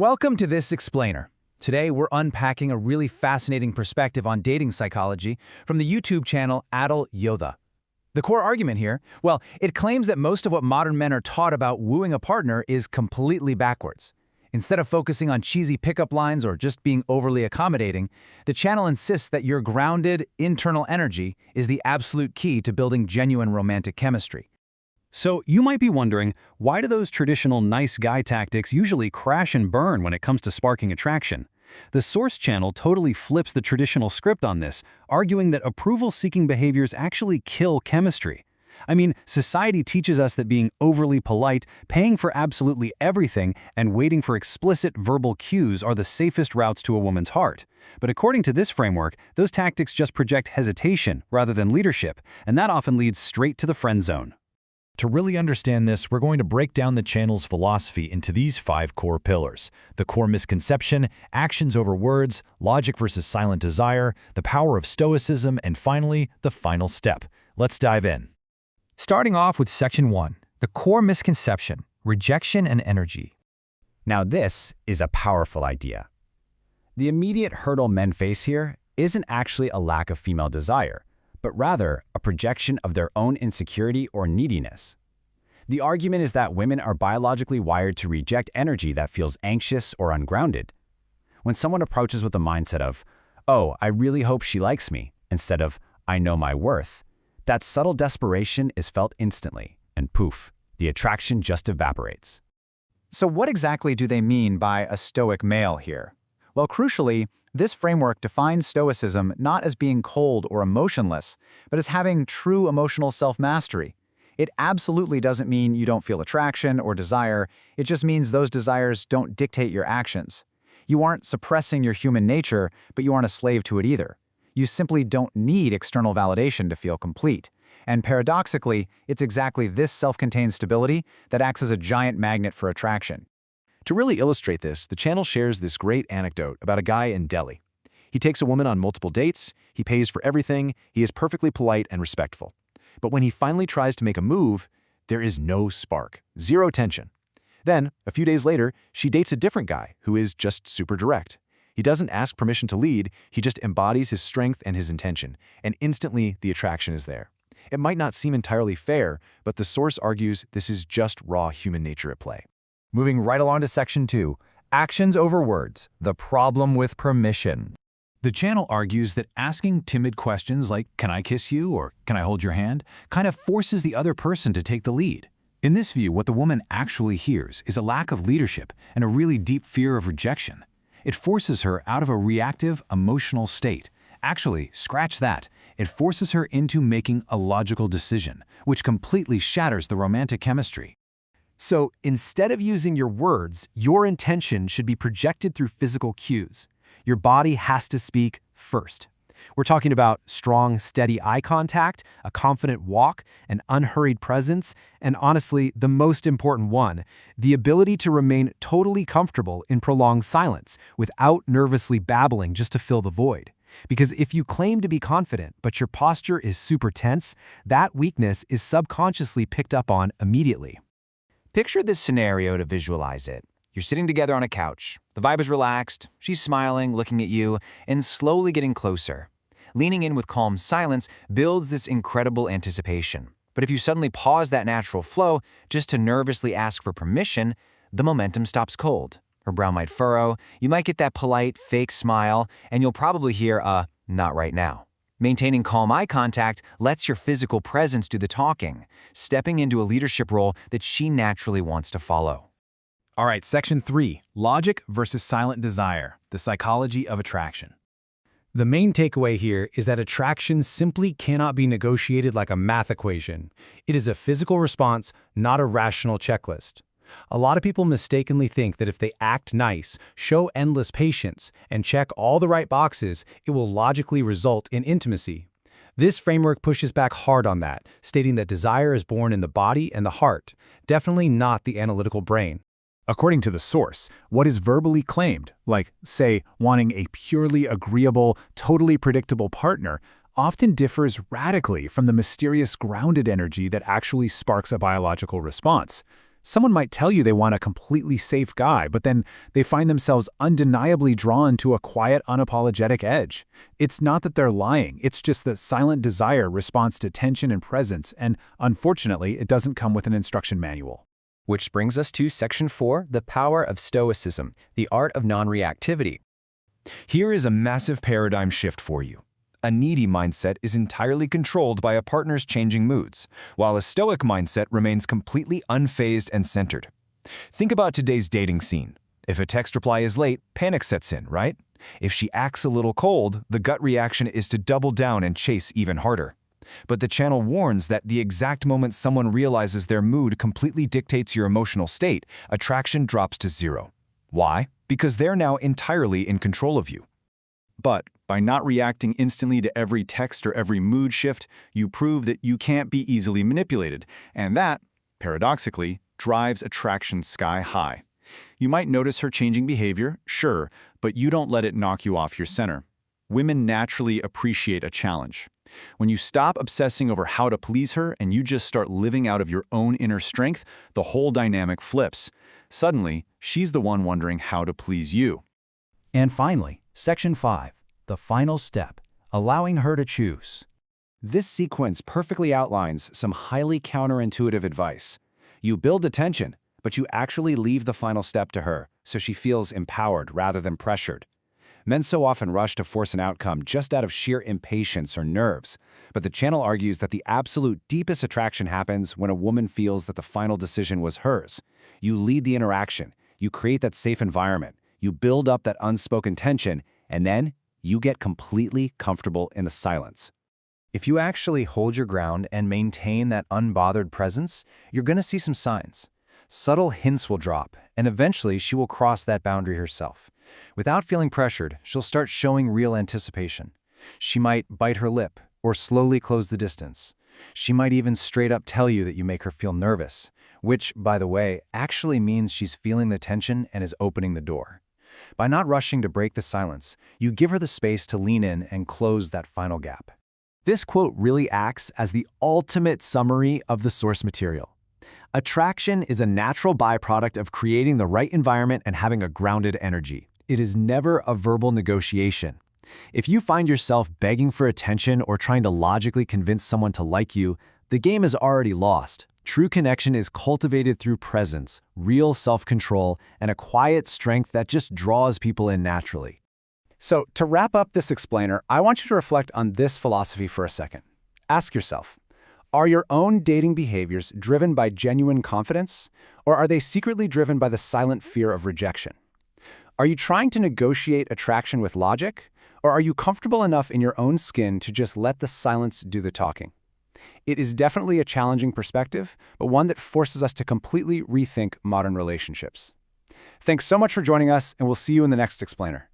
Welcome to This Explainer. Today, we're unpacking a really fascinating perspective on dating psychology from the YouTube channel Adal Yodha. The core argument here, well, it claims that most of what modern men are taught about wooing a partner is completely backwards. Instead of focusing on cheesy pickup lines or just being overly accommodating, the channel insists that your grounded, internal energy is the absolute key to building genuine romantic chemistry. So you might be wondering, why do those traditional nice guy tactics usually crash and burn when it comes to sparking attraction? The Source channel totally flips the traditional script on this, arguing that approval-seeking behaviors actually kill chemistry. I mean, society teaches us that being overly polite, paying for absolutely everything, and waiting for explicit verbal cues are the safest routes to a woman's heart. But according to this framework, those tactics just project hesitation rather than leadership, and that often leads straight to the friend zone. To really understand this, we're going to break down the channel's philosophy into these 5 core pillars: the core misconception, actions over words, logic versus silent desire, the power of stoicism, and finally, the final step. Let's dive in. Starting off with Section 1, the core misconception, rejection and energy. Now this is a powerful idea. The immediate hurdle men face here isn't actually a lack of female desire, but rather a projection of their own insecurity or neediness. The argument is that women are biologically wired to reject energy that feels anxious or ungrounded. When someone approaches with a mindset of, "Oh, I really hope she likes me," instead of, "I know my worth," that subtle desperation is felt instantly, and poof, the attraction just evaporates. So what exactly do they mean by a stoic male here? Well, crucially, this framework defines stoicism not as being cold or emotionless, but as having true emotional self-mastery. It absolutely doesn't mean you don't feel attraction or desire, it just means those desires don't dictate your actions. You aren't suppressing your human nature, but you aren't a slave to it either. You simply don't need external validation to feel complete. And paradoxically, it's exactly this self-contained stability that acts as a giant magnet for attraction. To really illustrate this, the channel shares this great anecdote about a guy in Delhi. He takes a woman on multiple dates, he pays for everything, he is perfectly polite and respectful. But when he finally tries to make a move, there is no spark, zero tension. Then, a few days later, she dates a different guy who is just super direct. He doesn't ask permission to lead, he just embodies his strength and his intention, and instantly the attraction is there. It might not seem entirely fair, but the Source argues this is just raw human nature at play. Moving right along to Section 2, actions over words, the problem with permission. The channel argues that asking timid questions like, "Can I kiss you?" or "Can I hold your hand?" kind of forces the other person to take the lead. In this view, what the woman actually hears is a lack of leadership and a really deep fear of rejection. It forces her out of a reactive, emotional state. Actually, scratch that. It forces her into making a logical decision, which completely shatters the romantic chemistry. So instead of using your words, your intention should be projected through physical cues. Your body has to speak first. We're talking about strong, steady eye contact, a confident walk, an unhurried presence, and honestly, the most important one, the ability to remain totally comfortable in prolonged silence without nervously babbling just to fill the void. Because if you claim to be confident, but your posture is super tense, that weakness is subconsciously picked up on immediately. Picture this scenario to visualize it. You're sitting together on a couch. The vibe is relaxed, she's smiling, looking at you, and slowly getting closer. Leaning in with calm silence builds this incredible anticipation. But if you suddenly pause that natural flow just to nervously ask for permission, the momentum stops cold. Her brow might furrow, you might get that polite, fake smile, and you'll probably hear a, "not right now." Maintaining calm eye contact lets your physical presence do the talking, stepping into a leadership role that she naturally wants to follow. All right, Section 3, logic versus silent desire, the psychology of attraction. The main takeaway here is that attraction simply cannot be negotiated like a math equation. It is a physical response, not a rational checklist. A lot of people mistakenly think that if they act nice, show endless patience, and check all the right boxes, it will logically result in intimacy. This framework pushes back hard on that, stating that desire is born in the body and the heart, definitely not the analytical brain. According to the Source, what is verbally claimed, like, say, wanting a purely agreeable, totally predictable partner, often differs radically from the mysterious grounded energy that actually sparks a biological response. Someone might tell you they want a completely safe guy, but then they find themselves undeniably drawn to a quiet, unapologetic edge. It's not that they're lying, it's just that silent desire responds to tension and presence, and unfortunately, it doesn't come with an instruction manual. Which brings us to Section 4, the power of Stoicism, the art of non-reactivity. Here is a massive paradigm shift for you. A needy mindset is entirely controlled by a partner's changing moods, while a stoic mindset remains completely unfazed and centered. Think about today's dating scene. If a text reply is late, panic sets in, right? If she acts a little cold, the gut reaction is to double down and chase even harder. But the channel warns that the exact moment someone realizes their mood completely dictates your emotional state, attraction drops to zero. Why? Because they're now entirely in control of you. But by not reacting instantly to every text or every mood shift, you prove that you can't be easily manipulated, and that, paradoxically, drives attraction sky high. You might notice her changing behavior, sure, but you don't let it knock you off your center. Women naturally appreciate a challenge. When you stop obsessing over how to please her and you just start living out of your own inner strength, the whole dynamic flips. Suddenly, she's the one wondering how to please you. And finally, Section 5, the final step, allowing her to choose. This sequence perfectly outlines some highly counterintuitive advice. You build the tension, but you actually leave the final step to her, so she feels empowered rather than pressured. Men so often rush to force an outcome just out of sheer impatience or nerves, but the channel argues that the absolute deepest attraction happens when a woman feels that the final decision was hers. You lead the interaction, you create that safe environment, you build up that unspoken tension, and then you get completely comfortable in the silence. If you actually hold your ground and maintain that unbothered presence, you're going to see some signs. Subtle hints will drop, and eventually she will cross that boundary herself. Without feeling pressured, she'll start showing real anticipation. She might bite her lip or slowly close the distance. She might even straight up tell you that you make her feel nervous, which, by the way, actually means she's feeling the tension and is opening the door. By not rushing to break the silence, you give her the space to lean in and close that final gap. This quote really acts as the ultimate summary of the source material. Attraction is a natural byproduct of creating the right environment and having a grounded energy. It is never a verbal negotiation. If you find yourself begging for attention or trying to logically convince someone to like you, the game is already lost. True connection is cultivated through presence, real self-control, and a quiet strength that just draws people in naturally. So, to wrap up this explainer, I want you to reflect on this philosophy for a second. Ask yourself, are your own dating behaviors driven by genuine confidence, or are they secretly driven by the silent fear of rejection? Are you trying to negotiate attraction with logic, or are you comfortable enough in your own skin to just let the silence do the talking? It is definitely a challenging perspective, but one that forces us to completely rethink modern relationships. Thanks so much for joining us, and we'll see you in the next explainer.